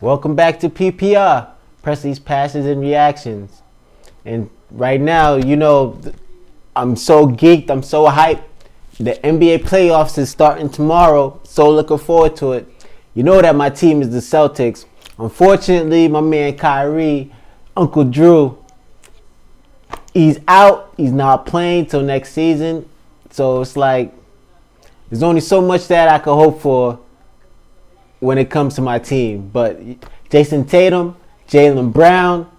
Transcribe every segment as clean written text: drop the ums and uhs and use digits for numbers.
Welcome back to PPR, Presley's Passes and Reactions. And right now, I'm so geeked, I'm so hyped. The NBA playoffs is starting tomorrow, so looking forward to it. You know that my team is the Celtics. Unfortunately, my man Kyrie, Uncle Drew, he's out. He's not playing till next season. So it's like, there's only so much that I can hope for when it comes to my team. But Jason Tatum, Jaylen Brown,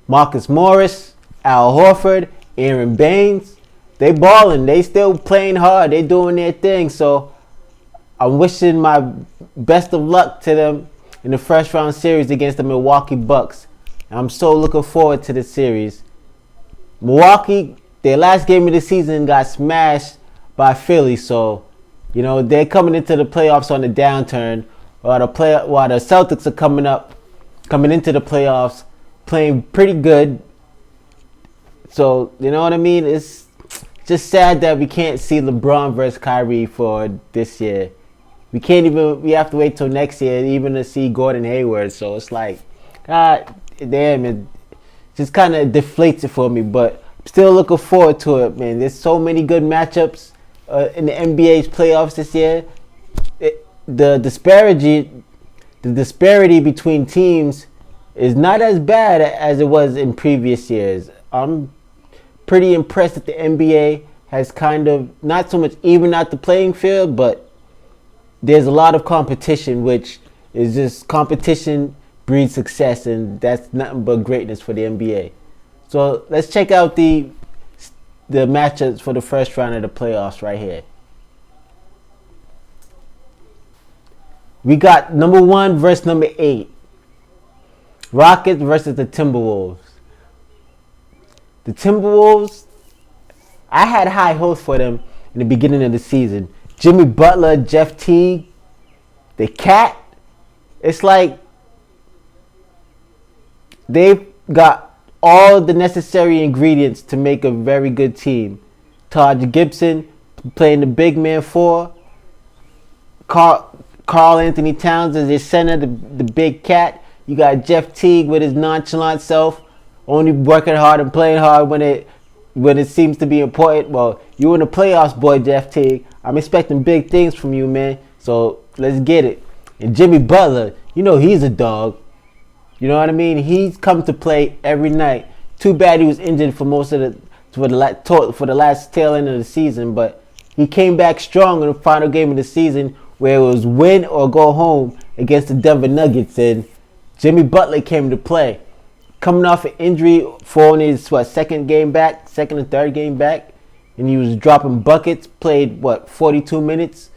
Marcus Morris, Al Horford, Aaron Baines, they balling. They still playing hard. They doing their thing. So I'm wishing my best of luck to them in the first round series against the Milwaukee Bucks. And I'm so looking forward to this series. Milwaukee, their last game of the season got smashed by Philly. So, they're coming into the playoffs on the downturn. While the Celtics are coming into the playoffs, playing pretty good. So, you know what I mean? It's just sad that we can't see LeBron versus Kyrie for this year. We have to wait till next year even to see Gordon Hayward. So it's like, God damn, it just kind of deflates it for me. But I'm still looking forward to it, man. There's so many good matchups in the NBA's playoffs this year. The disparity between teams is not as bad as it was in previous years. I'm pretty impressed that the NBA has kind of not so much even out the playing field, but there's a lot of competition, which is just competition breeds success, and that's nothing but greatness for the NBA. So let's check out the matchups for the first round of the playoffs right here. We got number 1 versus number 8. Rockets versus the Timberwolves. The Timberwolves, I had high hopes for them in the beginning of the season. Jimmy Butler, Jeff Teague, the Cat. It's like they've got all the necessary ingredients to make a very good team. Taj Gibson playing the big man 4. Karl Anthony Towns as your center, the big cat. You got Jeff Teague with his nonchalant self, only working hard and playing hard when it seems to be important. Well, you in the playoffs, boy, Jeff Teague. I'm expecting big things from you, man. So let's get it. And Jimmy Butler, he's a dog. You know what I mean? He's come to play every night. Too bad he was injured for the last tail end of the season, but he came back strong in the final game of the season, where it was win or go home against the Denver Nuggets, and Jimmy Butler came to play. Coming off an injury for only his second and third game back, and he was dropping buckets, played 42 minutes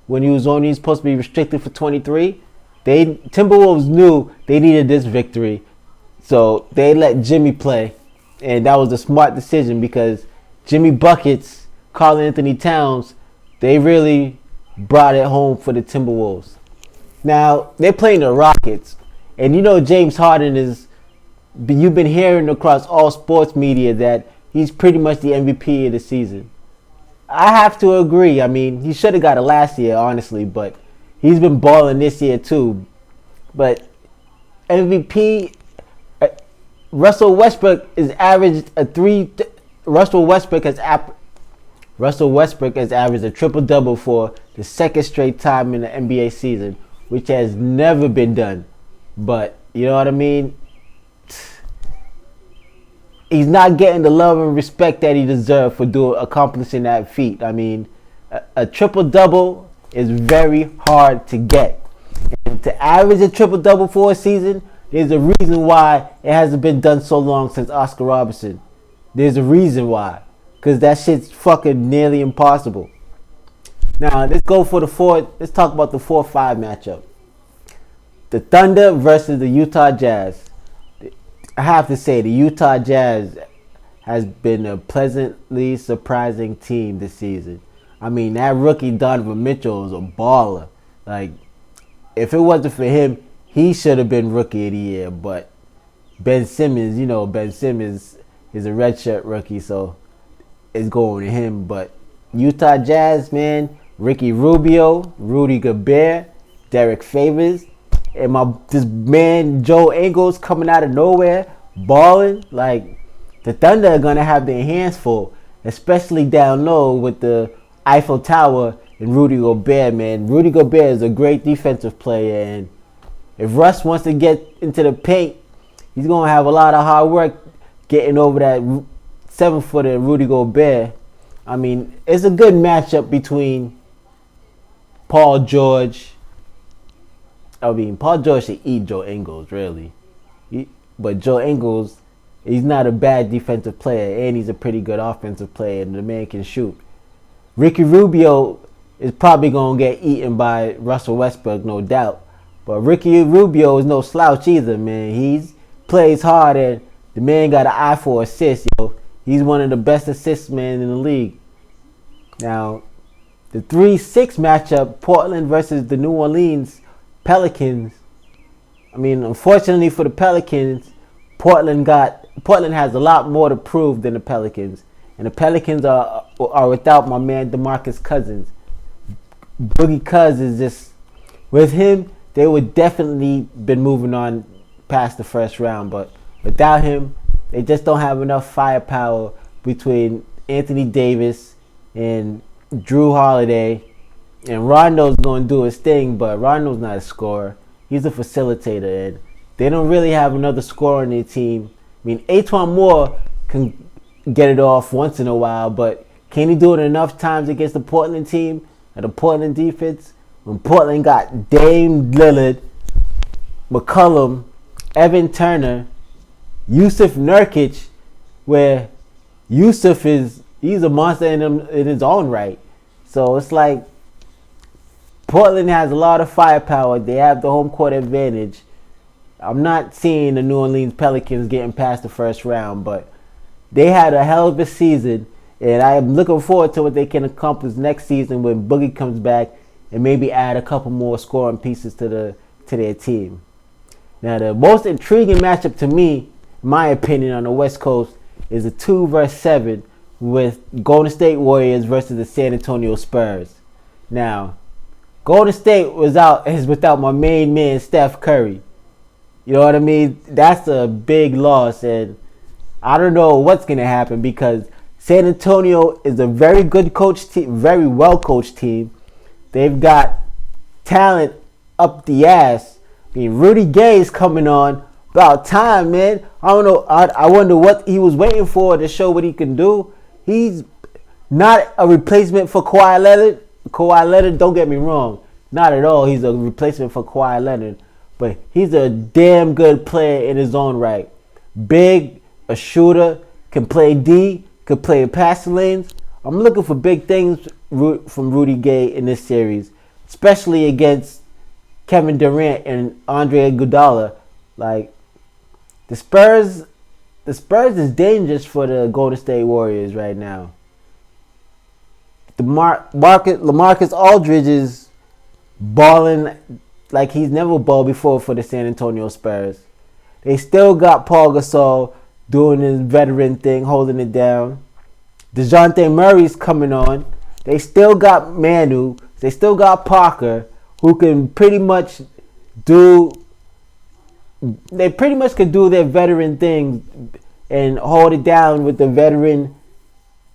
when he was only supposed to be restricted for 23. Timberwolves knew they needed this victory, so they let Jimmy play, and that was a smart decision because Jimmy Buckets, Karl Anthony Towns, they really brought it home for the Timberwolves. Now, they're playing the Rockets. And James Harden you've been hearing across all sports media that he's pretty much the MVP of the season. I have to agree. I mean, he should have got it last year, honestly, but he's been balling this year too. But MVP, Russell Westbrook has averaged Russell Westbrook has averaged a triple-double for the second straight time in the NBA season, which has never been done. But, you know what I mean? He's not getting the love and respect that he deserves for accomplishing that feat. I mean, a triple-double is very hard to get. And to average a triple-double for a season, there's a reason why it hasn't been done so long since Oscar Robertson. There's a reason why. Because that shit's fucking nearly impossible. Now, let's talk about the 4-5 matchup. The Thunder versus the Utah Jazz. I have to say, the Utah Jazz has been a pleasantly surprising team this season. I mean, that rookie Donovan Mitchell is a baller. Like, if it wasn't for him, he should have been rookie of the year. But Ben Simmons, Ben Simmons is a redshirt rookie, so it's going to him. But Utah Jazz, man, Ricky Rubio, Rudy Gobert, Derek Favors, and this man Joe Ingles coming out of nowhere, balling. Like, the Thunder are gonna have their hands full, especially down low with the Eiffel Tower and Rudy Gobert. Man, Rudy Gobert is a great defensive player, and if Russ wants to get into the paint, he's gonna have a lot of hard work getting over that 7-footer Rudy Gobert. I mean, it's a good matchup between Paul George. I mean, Paul George should eat Joe Ingles, really. But Joe Ingles, he's not a bad defensive player, and he's a pretty good offensive player, and the man can shoot. Ricky Rubio is probably going to get eaten by Russell Westbrook, no doubt. But Ricky Rubio is no slouch either, man. He plays hard, and the man got an eye for assists, yo. He's one of the best assist men in the league. Now, the 3-6 matchup, Portland versus the New Orleans Pelicans. I mean, unfortunately for the Pelicans, Portland has a lot more to prove than the Pelicans. And the Pelicans are without my man DeMarcus Cousins. Boogie Cousins is just, with him, they would definitely been moving on past the first round. But without him, they just don't have enough firepower between Anthony Davis and Drew Holiday. And Rondo's going to do his thing, but Rondo's not a scorer. He's a facilitator, and they don't really have another scorer on their team. I mean, Antoine Moore can get it off once in a while, but can he do it enough times against the Portland team and the Portland defense? When Portland got Dame Lillard, McCollum, Evan Turner, Yusuf Nurkic, where Yusuf he's a monster in his own right. So it's like Portland has a lot of firepower. They have the home court advantage. I'm not seeing the New Orleans Pelicans getting past the first round, but they had a hell of a season, and I am looking forward to what they can accomplish next season when Boogie comes back and maybe add a couple more scoring pieces to their team. Now, the most intriguing matchup to me, in my opinion, on the West Coast is a 2-7 with Golden State Warriors versus the San Antonio Spurs. Now, Golden State is without my main man, Steph Curry. You know what I mean? That's a big loss, and I don't know what's going to happen because San Antonio is a very good coached team, very well coached team. They've got talent up the ass. I mean, Rudy Gay is coming on. About time, man. I don't know. I wonder what he was waiting for to show what he can do. He's not a replacement for Kawhi Leonard. Kawhi Leonard, don't get me wrong. Not at all. He's a replacement for Kawhi Leonard. But he's a damn good player in his own right. Big, a shooter, can play D, can play in passing lanes. I'm looking for big things from Rudy Gay in this series, especially against Kevin Durant and Andre Iguodala. Like, the Spurs is dangerous for the Golden State Warriors right now. LaMarcus Aldridge is balling like he's never balled before for the San Antonio Spurs. They still got Paul Gasol doing his veteran thing, holding it down. DeJounte Murray's coming on. They still got Manu. They still got Parker, who can pretty much do. They pretty much can do their veteran thing and hold it down with the veteran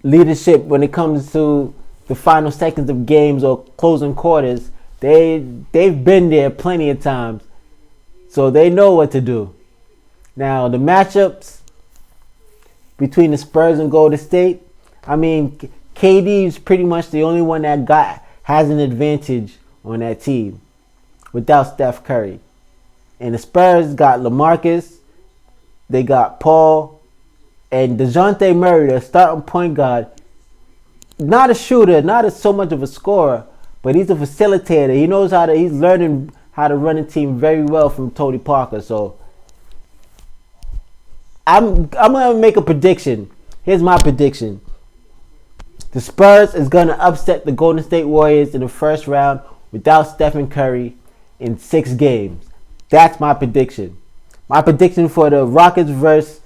leadership when it comes to the final seconds of games or closing quarters. They've been there plenty of times, so they know what to do. Now, the matchups between the Spurs and Golden State, I mean, KD is pretty much the only one that has an advantage on that team without Steph Curry. And the Spurs got LaMarcus, they got Paul, and DeJounte Murray, the starting point guard. Not a shooter, not so much of a scorer, but he's a facilitator. He's learning how to run a team very well from Tony Parker. So I'm gonna make a prediction. Here's my prediction. The Spurs is gonna upset the Golden State Warriors in the first round without Stephen Curry in 6 games. That's my prediction. My prediction for the Rockets versus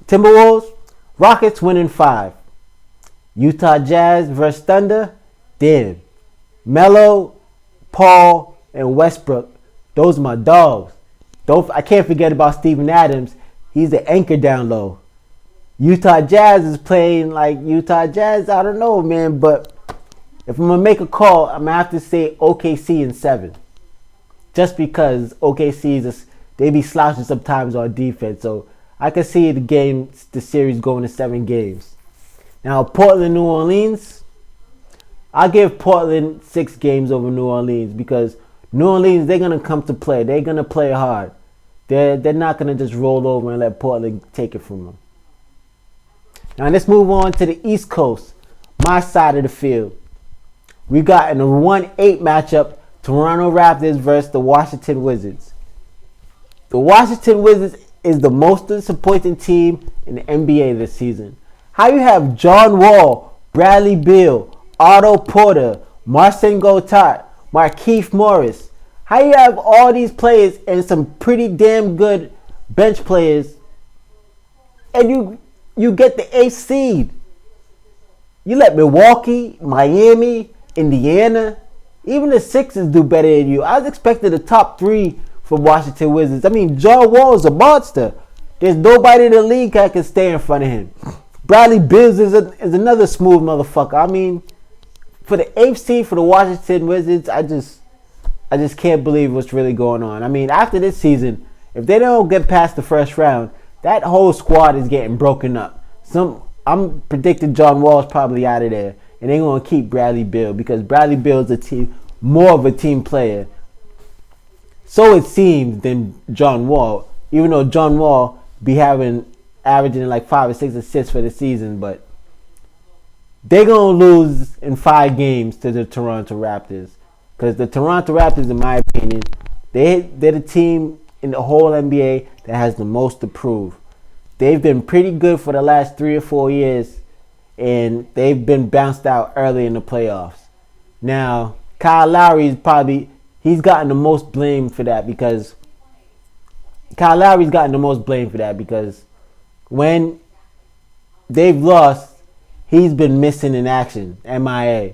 Timberwolves, Rockets win in 5. Utah Jazz versus Thunder, damn. Melo, Paul, and Westbrook Those are my dogs. I can't forget about Steven Adams. He's the anchor down low. Utah Jazz is playing like Utah Jazz. I don't know, man. But if I'm going to make a call, I'm going to have to say OKC in 7. Just because OKC, they be slouching sometimes on defense. So I can see the series going to 7 games. Now, Portland, New Orleans. I'll give Portland 6 games over New Orleans because New Orleans, they're going to come to play. They're going to play hard. They're not going to just roll over and let Portland take it from them. Now, let's move on to the East Coast, my side of the field. We got in a 1-8 matchup, Toronto Raptors versus the Washington Wizards. The Washington Wizards is the most disappointing team in the NBA this season. How you have John Wall, Bradley Beal, Otto Porter, Marcin Gortat, Markieff Morris. How you have all these players and some pretty damn good bench players, and you get the 8th seed. You let Milwaukee, Miami, Indiana, even the Sixers do better than you. I was expecting the top 3 for Washington Wizards. I mean, John Wall is a monster. There's nobody in the league that can stay in front of him. Bradley Beal is another smooth motherfucker. I mean, for the 8th seed for the Washington Wizards, I just can't believe what's really going on. I mean, after this season, if they don't get past the first round, that whole squad is getting broken up. I'm predicting John Wall's probably out of there, and they're going to keep Bradley Beal because Bradley Beal is more of a team player. So it seems than John Wall, even though John Wall be averaging like 5 or 6 assists for the season, but they're going to lose in 5 games to the Toronto Raptors. Because the Toronto Raptors, in my opinion, they're the team in the whole NBA that has the most to prove. They've been pretty good for the last 3 or 4 years, and they've been bounced out early in the playoffs. Now, Kyle Lowry he's gotten the most blame for that because when they've lost, he's been missing in action, MIA.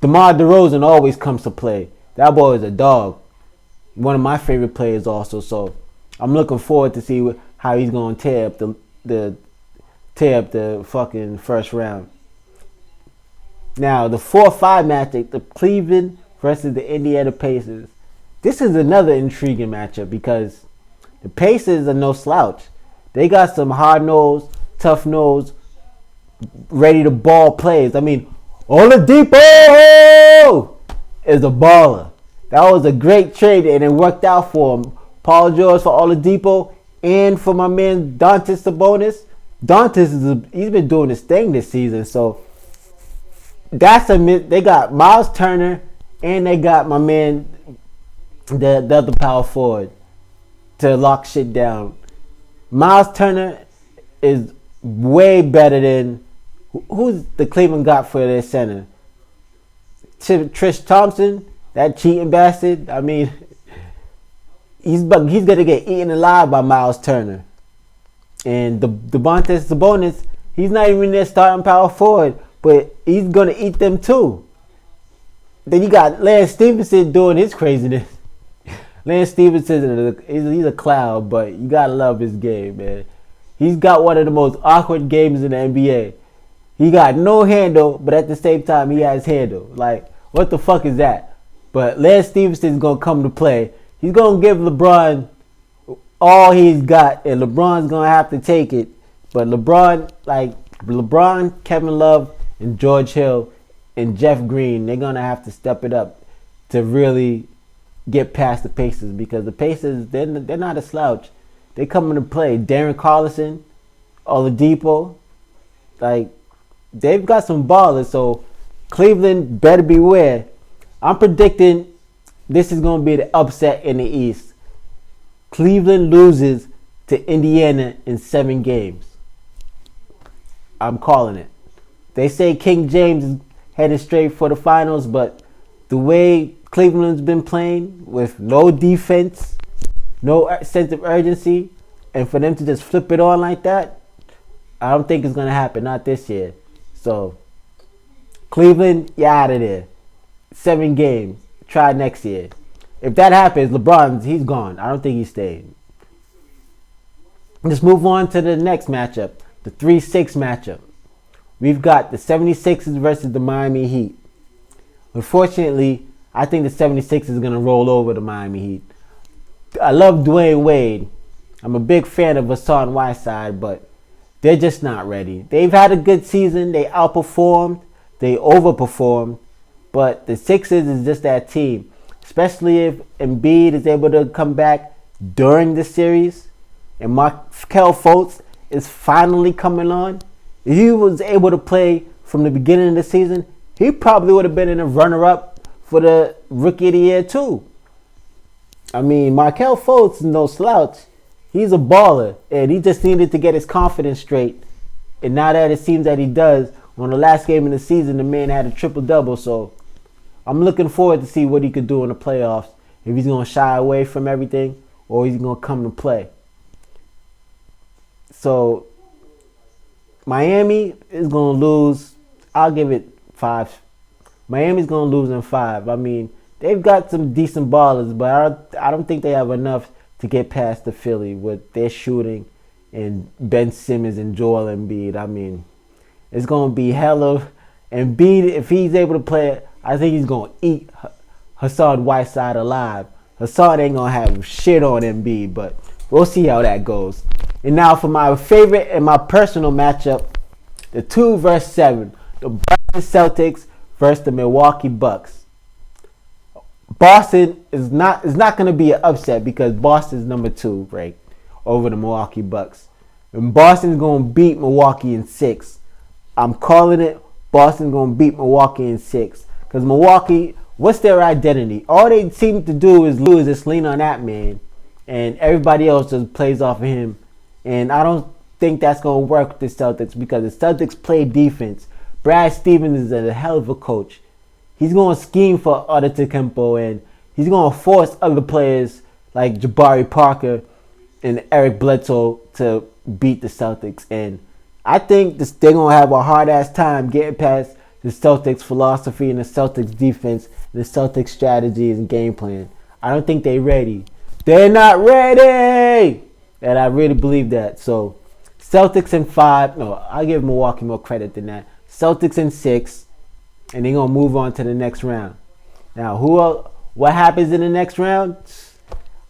DeMar DeRozan always comes to play. That boy is a dog. One of my favorite players also. So I'm looking forward to see how he's going to tear up the fucking first round. Now, the 4-5 matchup, the Cleveland versus the Indiana Pacers. This is another intriguing matchup because the Pacers are no slouch. They got some hard-nosed, tough-nosed, ready-to-ball players. I mean, Oladipo is a baller. That was a great trade, and it worked out for him. Paul George for Oladipo and for my man Domantas Sabonis. He's been doing his thing this season. So they got Miles Turner and they got my man the other power forward to lock shit down. Miles Turner is way better than who's the Cleveland got for their center? Trish Thompson, that cheating bastard. I mean, he's gonna get eaten alive by Miles Turner. And the Domantas Sabonis, he's not even their starting power forward, but he's gonna eat them too. Then you got Lance Stevenson doing his craziness. Lance Stevenson, he's a clown, but you gotta love his game, man. He's got one of the most awkward games in the NBA. He got no handle, but at the same time, he has handle. Like, what the fuck is that? But Lance Stevenson's going to come to play. He's going to give LeBron all he's got, and LeBron's going to have to take it. But LeBron, Kevin Love, and George Hill, and Jeff Green, they're going to have to step it up to really get past the Pacers because the Pacers, they're not a slouch. They coming to play. Darren Collison, Oladipo, they've got some ballers, so Cleveland better beware. I'm predicting this is going to be the upset in the East. Cleveland loses to Indiana in 7 games. I'm calling it. They say King James is headed straight for the finals, but the way Cleveland's been playing with no defense, no sense of urgency, and for them to just flip it on like that, I don't think it's going to happen. Not this year. So, Cleveland, you're out of there. 7 games. Try next year. if that happens, he's gone. I don't think he's staying. Let's move on to the next matchup, the 3-6 matchup. We've got the 76ers versus the Miami Heat. Unfortunately, I think the 76ers is going to roll over the Miami Heat. I love Dwayne Wade. I'm a big fan of Hassan Whiteside, but they're just not ready. They've had a good season. They outperformed. They overperformed. But the Sixers is just that team. Especially if Embiid is able to come back during the series. And Markelle Fultz is finally coming on. If he was able to play from the beginning of the season, he probably would have been in a runner-up for the Rookie of the Year too. I mean, Markelle Fultz is no slouch. He's a baller, and he just needed to get his confidence straight. And now that it seems that he does, on the last game of the season, the man had a triple-double. So I'm looking forward to see what he could do in the playoffs. If he's going to shy away from everything or he's going to come to play. So Miami is going to lose. I'll give it 5. Miami's going to lose in 5. I mean, they've got some decent ballers, but I don't think they have enough to get past the Philly with their shooting and Ben Simmons and Joel Embiid. I mean, it's going to be hella. Embiid, if he's able to play it, I think he's going to eat Hassan Whiteside alive. Hassan ain't going to have shit on Embiid, but we'll see how that goes. And now for my favorite and my personal matchup, the 2 versus 7, the Boston Celtics versus the Milwaukee Bucks. Boston is not going to be an upset because Boston's number 2, right, over the Milwaukee Bucks. And Boston's going to beat Milwaukee in 6. I'm calling it. Boston's going to beat Milwaukee in 6. Because Milwaukee, what's their identity? All they seem to do is lose, just lean on that man. And everybody else just plays off of him. And I don't think that's going to work with the Celtics because the Celtics play defense. Brad Stevens is a hell of a coach. He's going to scheme for Antetokounmpo, and he's going to force other players like Jabari Parker and Eric Bledsoe to beat the Celtics. And I think they're going to have a hard-ass time getting past the Celtics philosophy and the Celtics defense and the Celtics strategies and game plan. I don't think they're ready. They're not ready! And I really believe that. So, Celtics in 5. No, I'll give Milwaukee more credit than that. Celtics in 6. And they're going to move on to the next round. Now, what happens in the next round?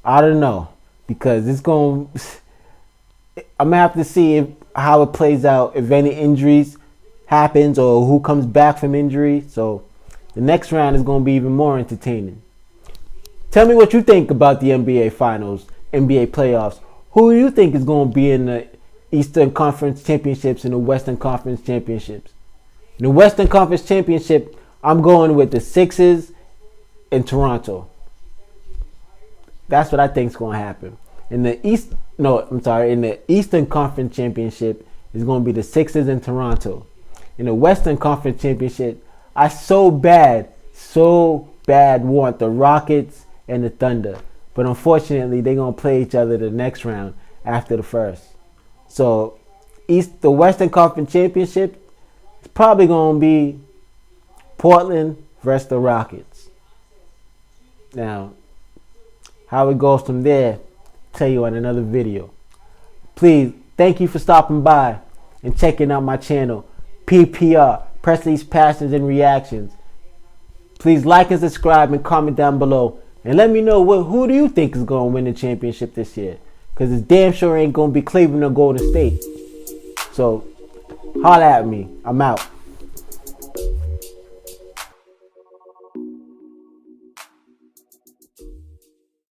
I don't know. Because I'm going to have to see how it plays out. If any injuries happens or who comes back from injury. So, the next round is going to be even more entertaining. Tell me what you think about the NBA Finals, NBA playoffs. Who do you think is going to be in the Eastern Conference Championships and the Western Conference Championships? In the Western Conference Championship, I'm going with the Sixers in Toronto. That's what I think is going to happen. In the Eastern Conference Championship, it's going to be the Sixers in Toronto. In the Western Conference Championship, I so bad want the Rockets and the Thunder. But unfortunately, they're going to play each other the next round after the first. So, the Western Conference Championship, it's probably going to be Portland versus the Rockets. Now, how it goes from there, I'll tell you on another video. Please, thank you for stopping by and checking out my channel, PPR, Presley's Passions and Reactions. Please like and subscribe and comment down below. And let me know who do you think is going to win the championship this year. Because it's damn sure ain't going to be Cleveland or Golden State. So, holla at me. I'm out.